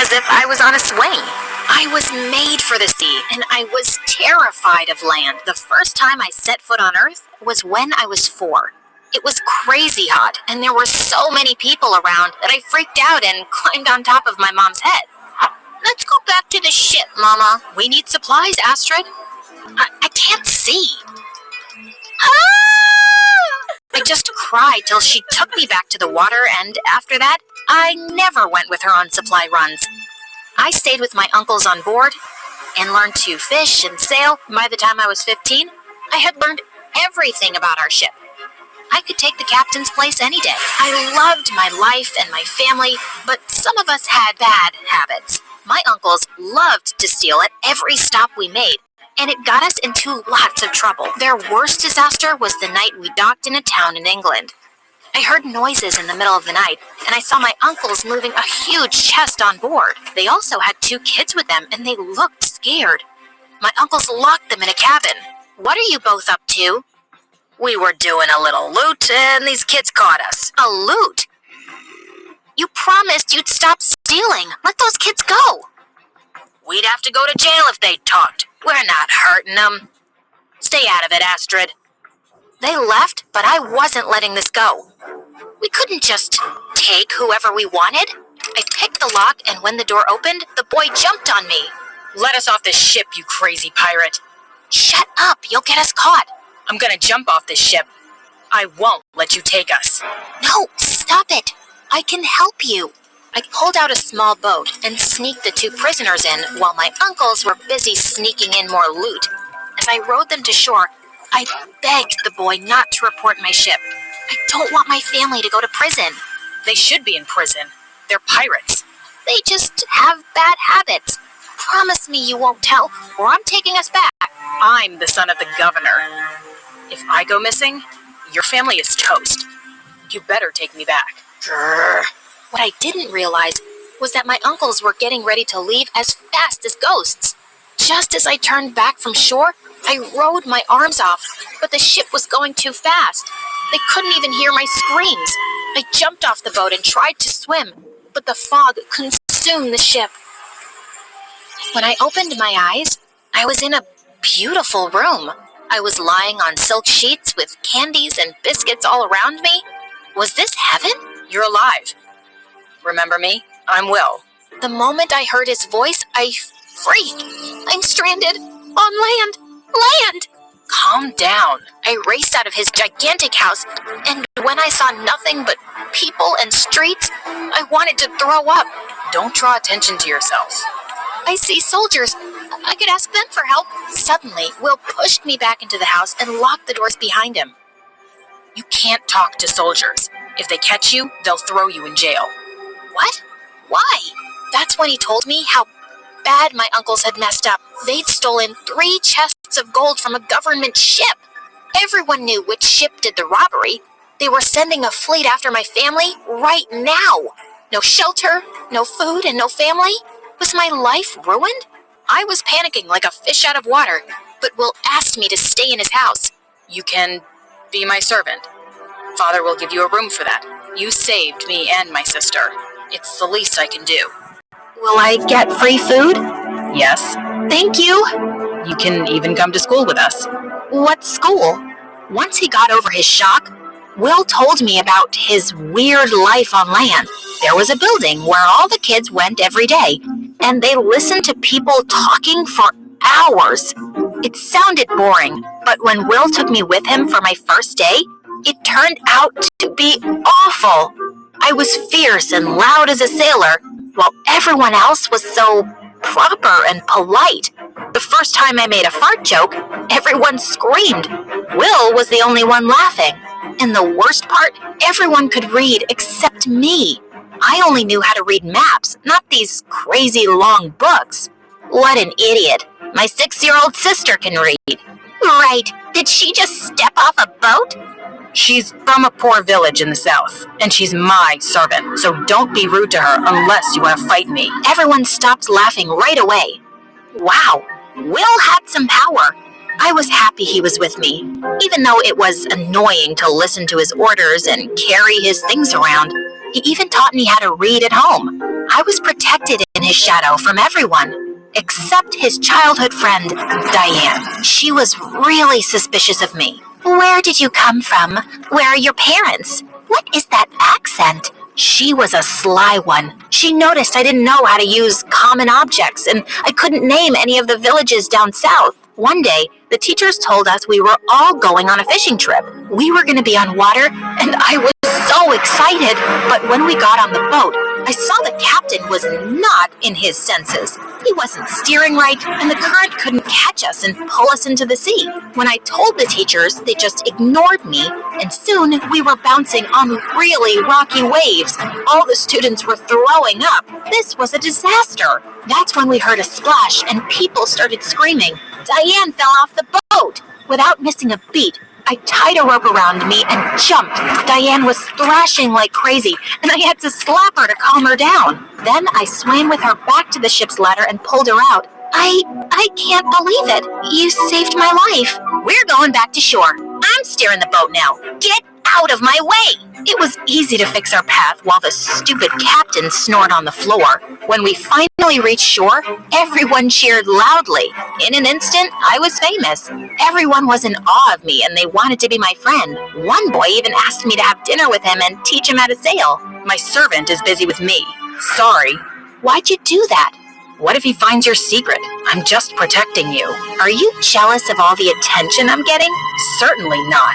as if I was on a swing. I was made for the sea, and I was terrified of land. The first time I set foot on Earth was when I was 4. It was crazy hot, and there were so many people around that I freaked out and climbed on top of my mom's head. Let's go back to the ship, Mama. We need supplies, Astrid. I can't see. Ah! I just cried till she took me back to the water, and after that, I never went with her on supply runs. I stayed with my uncles on board and learned to fish and sail. By the time I was 15, I had learned everything about our ship. I could take the captain's place any day. I loved my life and my family, but some of us had bad habits. My uncles loved to steal at every stop we made, and it got us into lots of trouble. Their worst disaster was the night we docked in a town in England. I heard noises in the middle of the night, and I saw my uncles moving a huge chest on board. They also had 2 kids with them, and they looked scared. My uncles locked them in a cabin. What are you both up to? We were doing a little loot, and these kids caught us. A loot? You promised you'd stop stealing. Let those kids go. We'd have to go to jail if they talked. We're not hurting them. Stay out of it, Astrid. They left, but I wasn't letting this go. We couldn't just take whoever we wanted. I picked the lock, and when the door opened, the boy jumped on me. Let us off this ship, you crazy pirate. Shut up, you'll get us caught. I'm gonna jump off this ship. I won't let you take us. No, stop it. I can help you. I pulled out a small boat and sneaked the 2 prisoners in while my uncles were busy sneaking in more loot. As I rowed them to shore, I begged the boy not to report my ship. I don't want my family to go to prison. They should be in prison. They're pirates. They just have bad habits. Promise me you won't tell, or I'm taking us back. I'm the son of the governor. If I go missing, your family is toast. You better take me back. Grr. What I didn't realize was that my uncles were getting ready to leave as fast as ghosts. Just as I turned back from shore, I rode my arms off, but the ship was going too fast. They couldn't even hear my screams. I jumped off the boat and tried to swim, but the fog consumed the ship. When I opened my eyes, I was in a beautiful room. I was lying on silk sheets with candies and biscuits all around me. Was this heaven? You're alive. Remember me? I'm Will. The moment I heard his voice, I freaked. I'm stranded on land. Land! Calm down. I raced out of his gigantic house, and when I saw nothing but people and streets, I wanted to throw up. Don't draw attention to yourself. I see soldiers. I could ask them for help. Suddenly, Will pushed me back into the house and locked the doors behind him. You can't talk to soldiers. If they catch you, they'll throw you in jail. What? Why? That's when he told me how bad my uncles had messed up. They'd stolen 3 chests of gold from a government ship. Everyone knew which ship did the robbery. They were sending a fleet after my family right now. No shelter, no food, and no family. Was my life ruined? I was panicking like a fish out of water, but Will asked me to stay in his house. You can be my servant. Father will give you a room for that. You saved me and my sister. It's the least I can do. Will I get free food? Yes. Thank you. You can even come to school with us. What school? Once he got over his shock, Will told me about his weird life on land. There was a building where all the kids went every day, and they listened to people talking for hours. It sounded boring, but when Will took me with him for my first day, it turned out to be awful. I was fierce and loud as a sailor, while everyone else was so proper and polite. The first time I made a fart joke, everyone screamed. Will was the only one laughing. And the worst part, everyone could read except me. I only knew how to read maps, not these crazy long books. What an idiot. My 6-year-old sister can read. Right. Did she just step off a boat? She's from a poor village in the south, and she's my servant, so don't be rude to her unless you want to fight me. Everyone stopped laughing right away. Wow, Will had some power. I was happy he was with me, even though it was annoying to listen to his orders and carry his things around. He even taught me how to read at home. I was protected in his shadow from everyone, except his childhood friend, Diane. She was really suspicious of me. Where did you come from? Where are your parents? What is that accent? She was a sly one. She noticed I didn't know how to use common objects, and I couldn't name any of the villages down south. One day, the teachers told us we were all going on a fishing trip. We were going to be on water, and I was so excited. But when we got on the boat, I saw the captain was not in his senses. He wasn't steering right, and the current couldn't catch us and pull us into the sea. When I told the teachers, they just ignored me, and soon we were bouncing on really rocky waves. All the students were throwing up. This was a disaster. That's when we heard a splash, and people started screaming. Diane fell off the boat. Without missing a beat, I tied a rope around me and jumped. Diane was thrashing like crazy, and I had to slap her to calm her down. Then I swam with her back to the ship's ladder and pulled her out. I can't believe it. You saved my life. We're going back to shore. I'm steering the boat now. Get out of my way. It was easy to fix our path while the stupid captain snored on the floor. When we finally reached shore, everyone cheered loudly. In an instant, I was famous. Everyone was in awe of me and they wanted to be my friend. One boy even asked me to have dinner with him and teach him how to sail. My servant is busy with me. Sorry. Why'd you do that? What if he finds your secret? I'm just protecting you. Are you jealous of all the attention I'm getting? Certainly not.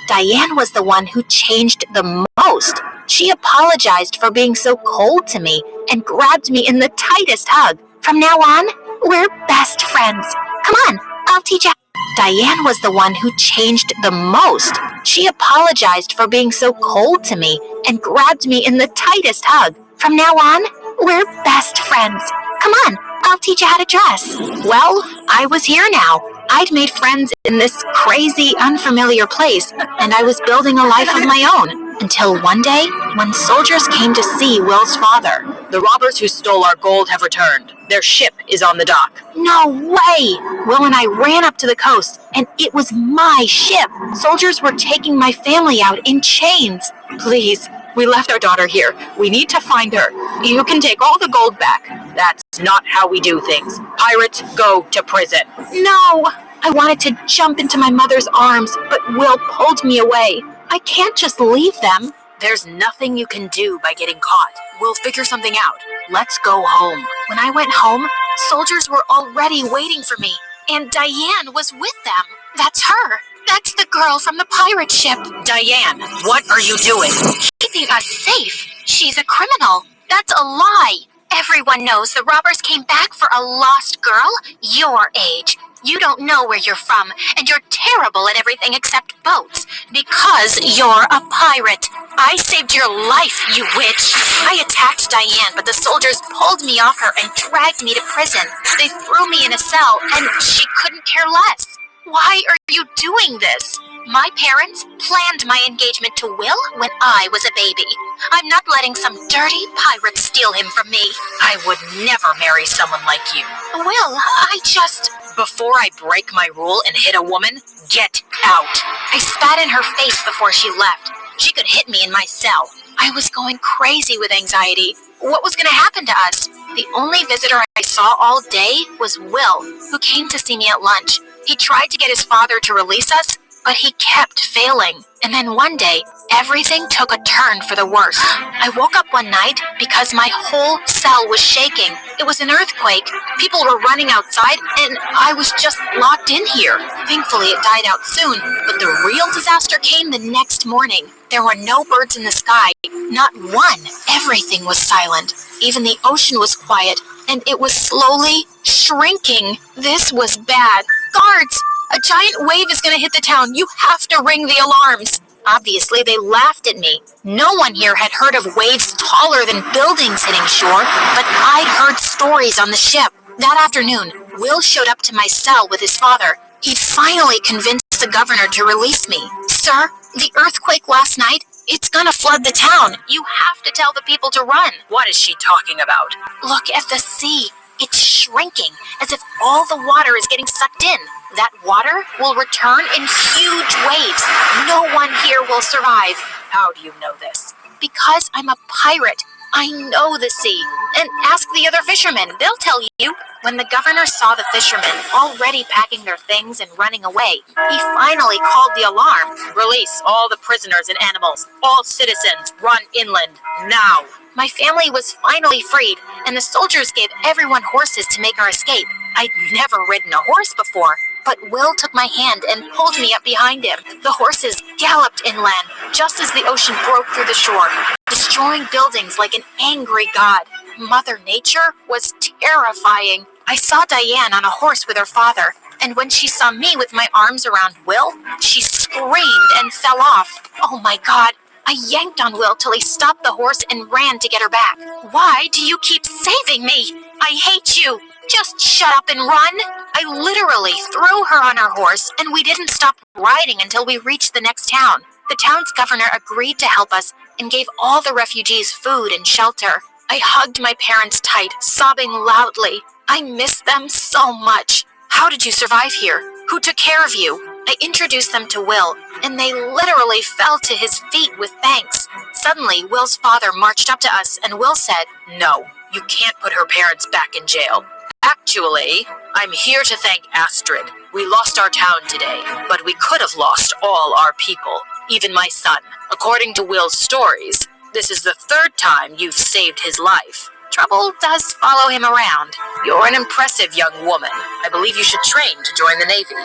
Diane was the one who changed the most. She apologized for being so cold to me and grabbed me in the tightest hug. From now on, we're best friends. Come on, I'll teach you. Diane was the one who changed the most. She apologized for being so cold to me and grabbed me in the tightest hug. From now on, we're best friends. Come on, I'll teach you how to dress. Well, I was here now. I'd made friends in this crazy, unfamiliar place, and I was building a life of my own. Until one day, when soldiers came to see Will's father. The robbers who stole our gold have returned. Their ship is on the dock. No way! Will and I ran up to the coast, and it was my ship. Soldiers were taking my family out in chains. Please. We left our daughter here. We need to find her. You can take all the gold back. That's not how we do things. Pirates go to prison. No! I wanted to jump into my mother's arms, but Will pulled me away. I can't just leave them. There's nothing you can do by getting caught. We'll figure something out. Let's go home. When I went home, soldiers were already waiting for me, and Diane was with them. That's her. That's the girl from the pirate ship. Diane, what are you doing? Keeping us safe. She's a criminal. That's a lie. Everyone knows the robbers came back for a lost girl your age. You don't know where you're from, and you're terrible at everything except boats, because you're a pirate. I saved your life, you witch. I attacked Diane, but the soldiers pulled me off her and dragged me to prison. They threw me in a cell, and she couldn't care less. Why are you doing this? My parents planned my engagement to Will when I was a baby. I'm not letting some dirty pirate steal him from me. I would never marry someone like you. Will, I just... Before I break my rule and hit a woman, get out. I spat in her face before she left. She could hit me in my cell. I was going crazy with anxiety. What was going to happen to us? The only visitor I saw all day was Will, who came to see me at lunch. He tried to get his father to release us, but he kept failing. And then one day, everything took a turn for the worse. I woke up one night because my whole cell was shaking. It was an earthquake. People were running outside, and I was just locked in here. Thankfully, it died out soon, but the real disaster came the next morning. There were no birds in the sky, not one. Everything was silent. Even the ocean was quiet, and it was slowly shrinking. This was bad. Guards! A giant wave is going to hit the town. You have to ring the alarms. Obviously, they laughed at me. No one here had heard of waves taller than buildings hitting shore, but I'd heard stories on the ship. That afternoon, Will showed up to my cell with his father. He'd finally convinced the governor to release me. Sir, the earthquake last night, it's gonna flood the town. You have to tell the people to run. What is she talking about? Look at the sea. It's shrinking, as if all the water is getting sucked in. That water will return in huge waves. No one here will survive. How do you know this? Because I'm a pirate, I know the sea. And ask the other fishermen, they'll tell you. When the governor saw the fishermen already packing their things and running away, he finally called the alarm. Release all the prisoners and animals. All citizens, run inland, now. My family was finally freed, and the soldiers gave everyone horses to make our escape. I'd never ridden a horse before, but Will took my hand and pulled me up behind him. The horses galloped inland, just as the ocean broke through the shore, destroying buildings like an angry god. Mother Nature was terrifying. I saw Diane on a horse with her father, and when she saw me with my arms around Will, she screamed and fell off. Oh my God. I yanked on Will till he stopped the horse and ran to get her back. Why do you keep saving me? I hate you. Just shut up and run. I literally threw her on her horse, and we didn't stop riding until we reached the next town. The town's governor agreed to help us and gave all the refugees food and shelter. I hugged my parents tight, sobbing loudly. I miss them so much. How did you survive here? Who took care of you? I introduced them to Will, and they literally fell to his feet with thanks. Suddenly, Will's father marched up to us, and Will said, "No, you can't put her parents back in jail. Actually, I'm here to thank Astrid. We lost our town today, but we could have lost all our people, even my son. According to Will's stories, this is the third time you've saved his life. Trouble does follow him around. You're an impressive young woman. I believe you should train to join the Navy."